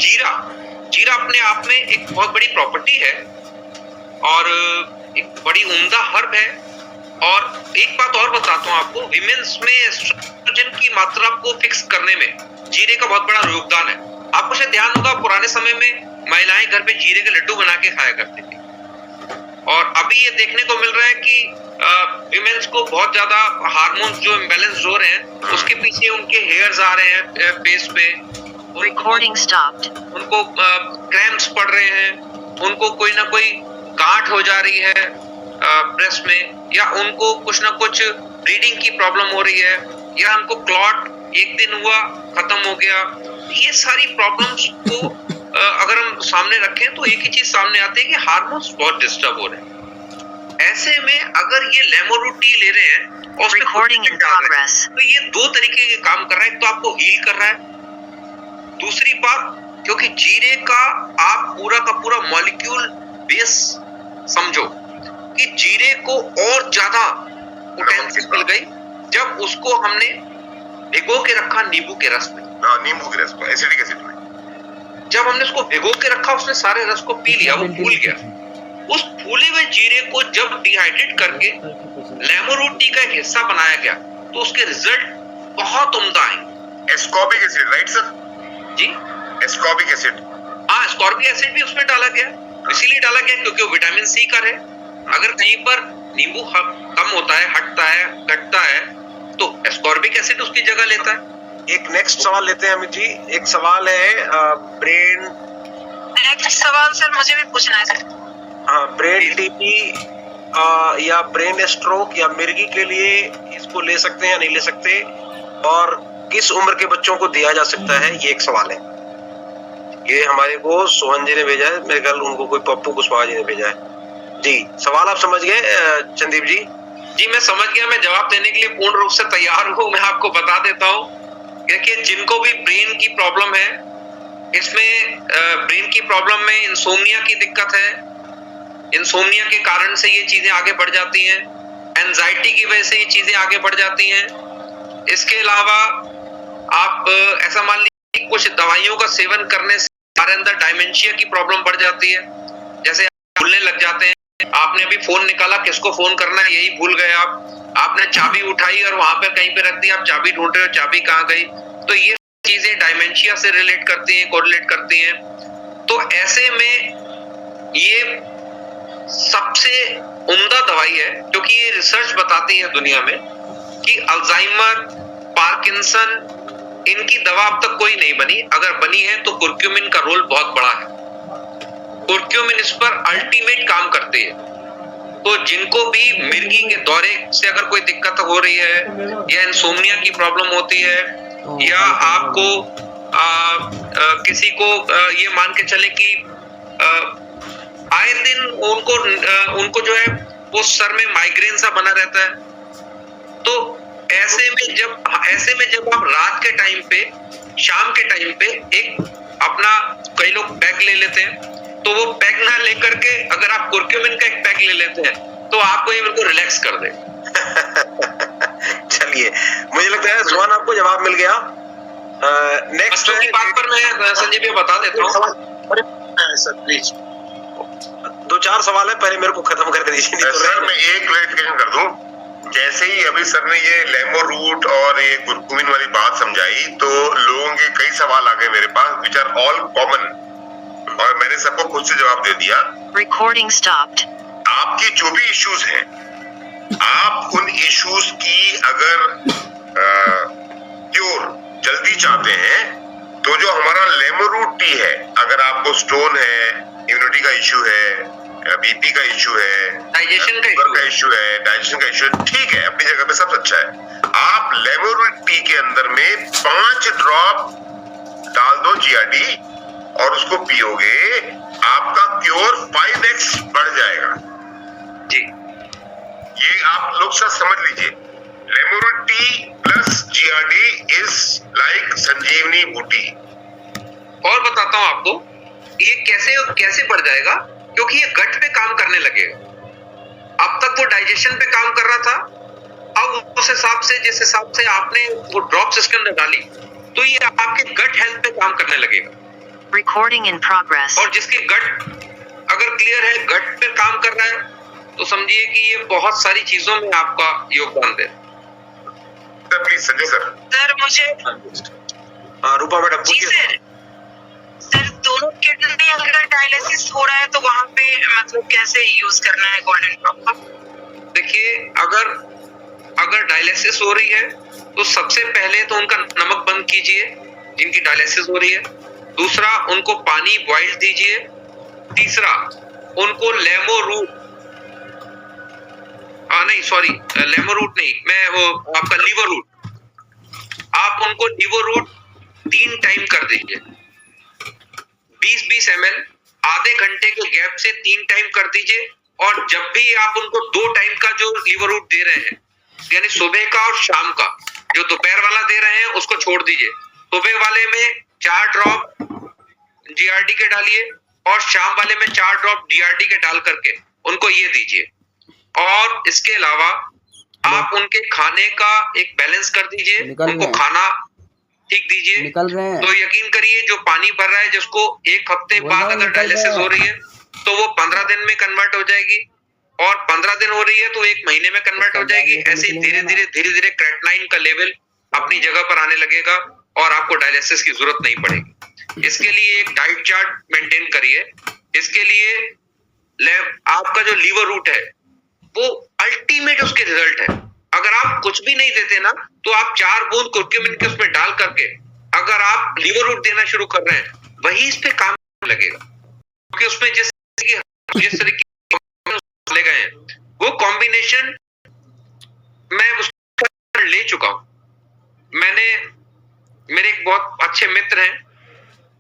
जीरा अपने आप में एक बहुत बड़ी प्रॉपर्टी है और एक बड़ी उम्दा हर्ब है। और एक बात और बताता हूँ आपको, विमेंस में एस्ट्रोजन की मात्रा को फिक्स करने में जीरे का बहुत बड़ा योगदान है। आपको शायद ध्यान होगा, पुराने समय में महिलाएं घर पे जीरे के लड्डू बना के खाया करती थी, और अभी ये देखने को मिल रहा है कि विमेंस को बहुत ज्यादा हार्मोन्स जो इम्बैलेंस हो रहे हैं, उसके पीछे उनके हेयर्स आ रहे हैं फेस पे, रिकॉर्डिंग स्टॉप्ड, उनको क्रैम्प्स पड़ रहे हैं, उनको कोई ना कोई गांठ हो जा रही है ब्रेस्ट में, या उनको कुछ ना कुछ ब्लीडिंग की प्रॉब्लम हो रही है, या उनको क्लॉट एक दिन हुआ खत्म हो गया। ये सारी प्रॉब्लम्स को अगर हम सामने रखें तो एक ही चीज सामने आती है कि हार्मोन्स बहुत डिस्टर्ब हो रहे हैं। ऐसे में अगर ये लेमो रूट टी ले रहे हैं और उसमें तो ये 2 तरीके के काम कर रहा है। एक तो आपको हील कर रहा है, दूसरी बात क्योंकि जीरे का आप पूरा का पूरा मॉलिक्यूल बेस समझो कि जीरे को और ज्यादा पोटेंशियल मिल गई जब उसको हमने भिगो के रखा नींबू के रस में, नींबू के रस में, एसिडिक एसिड में। जब हमने उसको भिगो के रखा उसने सारे रस को पी लिया, वो फूल गया। उस फूले हुए जीरे को जब डिहाइड्रेट करके लेमन रूट टी का एक हिस्सा बनाया गया तो उसके रिजल्ट बहुत उम्दा आए। Ascorbic acid, right sir? जी एस्कॉर्बिक एसिड, हाँ, एस्कॉर्बिक एसिड भी उसमें डाला गया, इसीलिए डाला गया क्योंकि वो विटामिन सी का है। अगर कहीं पर नींबू कम होता है, हटता है, घटता है, तो एस्कॉर्बिक एसिड उसकी जगह लेता है। एक नेक्स्ट सवाल लेते हैं अमित जी। एक सवाल है ब्रेन, नेक्स्ट सवाल सर मुझे भी पूछना है सर। हाँ, ब्रेन टीबी या ब्रेन स्ट्रोक या मिर्गी के लिए इसको ले सकते हैं या नहीं ले सकते, और किस उम्र के बच्चों को दिया जा सकता है, ये एक सवाल है। ये हमारे को सोहन जी ने भेजा है, मेरे ख्याल उनको कोई पप्पू कुशवाहा जी ने भेजा है। जी, सवाल आप समझ गए चंदीप जी? जी मैं समझ गया, मैं जवाब देने के लिए पूर्ण रूप से तैयार हूँ। मैं आपको बता देता हूँ, देखिए जिनको भी ब्रेन की प्रॉब्लम है, इसमें ब्रेन की प्रॉब्लम में इंसोम्निया की दिक्कत है, इंसोम्निया के कारण से ये चीजें आगे बढ़ जाती हैं, एंजाइटी की वजह से ये चीजें आगे बढ़ जाती हैं। इसके अलावा आप ऐसा मान लीजिए कुछ दवाइयों का सेवन करने से हमारे अंदर डायमेंशिया की प्रॉब्लम बढ़ जाती है, जैसे भूलने लग जाते हैं। आपने अभी फोन निकाला, किसको फोन करना है यही भूल गए आप। आपने चाबी उठाई और वहां पर कहीं पे रख दी, आप चाबी ढूंढ रहे हो, चाबी कहाँ गई। तो ये चीजें डायमेंशिया से रिलेट करती हैं, कोरिलेट करती हैं। तो ऐसे में ये सबसे उम्दा दवाई है, क्योंकि ये रिसर्च बताती है दुनिया में कि अल्जाइमर, पार्किंसन, इनकी दवा अब तक कोई नहीं बनी। अगर बनी है तो कुर्क्यूमिन का रोल बहुत बड़ा है। कुर्क्यूमिन इस पर अल्टीमेट काम करती है। तो जिनको भी मिर्गी के दौरे से अगर कोई दिक्कत हो रही है, या इंसोम्निया की प्रॉब्लम होती है, या आपको किसी को ये मान के चले कि आए दिन उनको जो है वो सर में माइग्रेन सा बना रहता है, तो ऐसे में जब आप रात के टाइम पे, शाम के टाइम पे एक अपना, कई लोग पैक ले लेते हैं, तो वो पैक ना लेकर के अगर आप कुर्क्यूमिन का एक पैक ले लेते हैं तो आपको ये बिल्कुल रिलैक्स कर दे। चलिए, मुझे लगता है सुहान आपको जवाब मिल गया। नेक्स्ट बच्चों की बात पर मैं संजीव ये बता देता हूँ सर प्लीज, 2-4 सवाल है, पहले मेरे को खत्म करके दीजिए। तो सर मैं एक क्लैरिफिकेशन कर दूं। जैसे ही अभी सर ने ये लेमो रूट और ये कुर्कुमिन वाली बात समझाई, तो लोगों के कई सवाल आ गए मेरे पास, विच आर ऑल कॉमन, और मैंने सबको खुद से जवाब दे दिया। Recording stopped. आपकी जो भी इश्यूज हैं, आप उन इश्यूज की अगर क्योर जल्दी चाहते हैं, तो जो हमारा लेमो रूट टी है, अगर आपको स्टोन है, इम्यूनिटी का इश्यू है, बीपी का इश्यू है, डाइजेशन का इश्यू है, डाइजेशन का इश्यू है, ठीक है, अपनी जगह पे सब अच्छा है। आप लेमो रूट टी के अंदर में 5 ड्रॉप डाल दो जीआरडी और उसको पियोगे, आपका क्योर 5x बढ़ जाएगा जी। ये आप लोग सब समझ लीजिए। Lemon root tea plus GRD is like Sanjivani booti. और बताता हूँ आपको ये कैसे बढ़ जाएगा, क्योंकि ये गट पे काम करने लगेगा। अब तक वो डाइजेशन पे काम कर रहा था, अब उस हिसाब से, जिस हिसाब से आपने वो ड्रॉप्स इसके अंदर डाली, तो ये आपके गट हेल्थ पे काम करने लगेगा। Recording in progress. और जिसके गट अगर क्लियर है, गट पे काम कर रहा है, तो समझिए कि ये बहुत सारी चीजों में आपका योगदान दे। Sir please Sanjay sir. Sir मुझे, रूपा मैडम जी पूछिए। सर दोनों किडनी अगर डायलिसिस हो रहा है तो वहाँ पे मतलब कैसे यूज करना है गोल्डन ड्रॉप? देखिए, अगर डायलिसिस हो रही है तो सबसे पहले तो उनका नमक बंद कीजिए, जिनकी डायलिसिस हो रही है। दूसरा, उनको पानी बॉइल दीजिए। तीसरा, उनको लेमो रूट नहीं, मैं वो आपका लीवर रूट, आप उनको लीवर रूट 3 टाइम कर दीजिए। 20-20 ml आधे घंटे के गैप से 3 टाइम कर दीजिए। और जब भी आप उनको 2 टाइम का जो लीवर रूट दे रहे हैं, यानी सुबह का और शाम का, जो दोपहर वाला दे रहे हैं उसको छोड़ दीजिए। सुबह वाले में 4 ड्रॉप जीआरडी के डालिए और शाम वाले में 4 ड्रॉप जीआरडी के डाल करके उनको ये दीजिए। और इसके अलावा आप उनके खाने का एक बैलेंस कर दीजिए। उनको खाना ठीक दीजिए, निकल रहे हैं। तो यकीन करिए जो पानी भर रहा है जिसको एक हफ्ते बोल बाद रहा हूँ, अगर निकल रहे डायलिसिस हैं। हो रही है तो वो 15 दिन में कन्वर्ट हो जाएगी, और 15 दिन हो रही है तो 1 महीने में कन्वर्ट हो जाएगी। ऐसे धीरे धीरे क्रेटिनाइन का लेवल अपनी जगह पर आने लगेगा और आपको डायलिसिस की जरूरत नहीं पड़ेगी। इसके लिए एक डाइट चार्ट मेंटेन करिए। इसके लिए आपका जो लीवर रूट है वो अल्टीमेट उसके रिजल्ट है। अगर आप कुछ भी नहीं देते ना तो आप 4 बूंद कुर्क्यूमिन के उसमें डाल करके अगर आप लीवर रूट देना शुरू कर रहे हैं, वही इस पे काम लगेगा, क्योंकि उसमें जिस तरह की ले गए हैं वो कॉम्बिनेशन मैं उस पर ले चुका हूं। मेरे एक बहुत अच्छे मित्र हैं,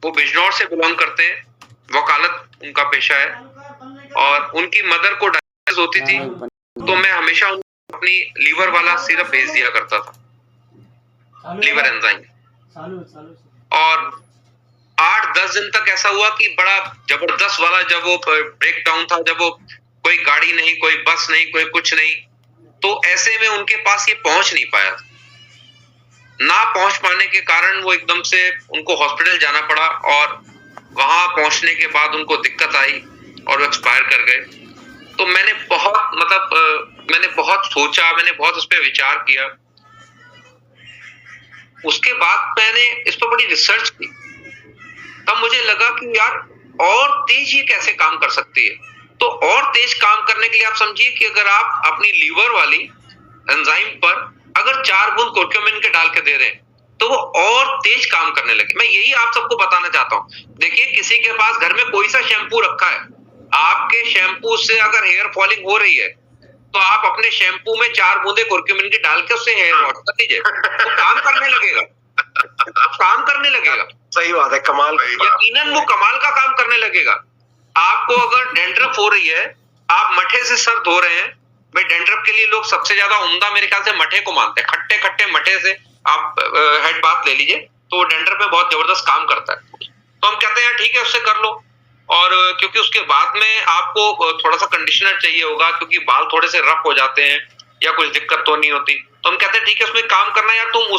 वो बिजनौर से बिलोंग करते हैं, वकालत उनका पेशा है, और उनकी मदर को डायलिसिस होती थी तो मैं हमेशा उनको अपनी लीवर वाला सिरप भेज दिया करता था, लीवर एंजाइम। और 8-10 दिन तक ऐसा हुआ कि बड़ा जबरदस्त वाला, जब वो ब्रेक डाउन था, जब वो कोई गाड़ी नहीं, कोई बस नहीं, कोई कुछ नहीं, तो ऐसे में उनके पास ये पहुंच नहीं पाया। ना पहुंच पाने के कारण वो एकदम से उनको हॉस्पिटल जाना पड़ा, और वहां पहुंचने के बाद उनको दिक्कत आई और वो एक्सपायर कर गए। तो मैंने बहुत सोचा, मैंने बहुत उस पर विचार किया। उसके बाद मैंने इस पर बड़ी रिसर्च की, तब मुझे लगा कि यार और तेज ये कैसे काम कर सकती है। तो और तेज काम करने के लिए आप समझिए कि अगर आप अपनी लीवर वाली एंजाइम पर अगर 4 बूंद कुर्क्यूमिन के डाल के दे रहे हैं तो वो और तेज काम करने लगे। मैं यही आप सबको बताना चाहता हूँ। देखिए, किसी के पास घर में कोई सा शैम्पू रखा है, आपके शैम्पू से अगर हेयर फॉलिंग हो रही है तो आप अपने शैम्पू में 4 बूंदे कुर्क्यूमिन की डाल के उससे हेयर वॉश कर दीजिए, वो काम करने लगेगा, काम करने लगेगा। सही बात है, कमाल। यकीनन वो कमाल का काम करने लगेगा। आपको अगर डेंड्रफ हो रही है, आप मठे से सर धो रहे हैं, भाई डेंड्रफ के लिए लोग सबसे ज्यादा उम्दा मेरे ख्याल से मठे को मानते हैं। खट्टे खट्टे मठे से आप हेड बाथ ले लीजिए तो डेंड्रफ में बहुत जबरदस्त काम करता है। तो हम कहते हैं ठीक है उससे कर लो, और क्योंकि उसके बाद में आपको थोड़ा सा कंडीशनर चाहिए होगा, क्योंकि बाल थोड़े से रफ हो जाते हैं या कुछ दिक्कत तो नहीं होती, तो हम कहते हैं ठीक है उसमें काम करना यार, तुम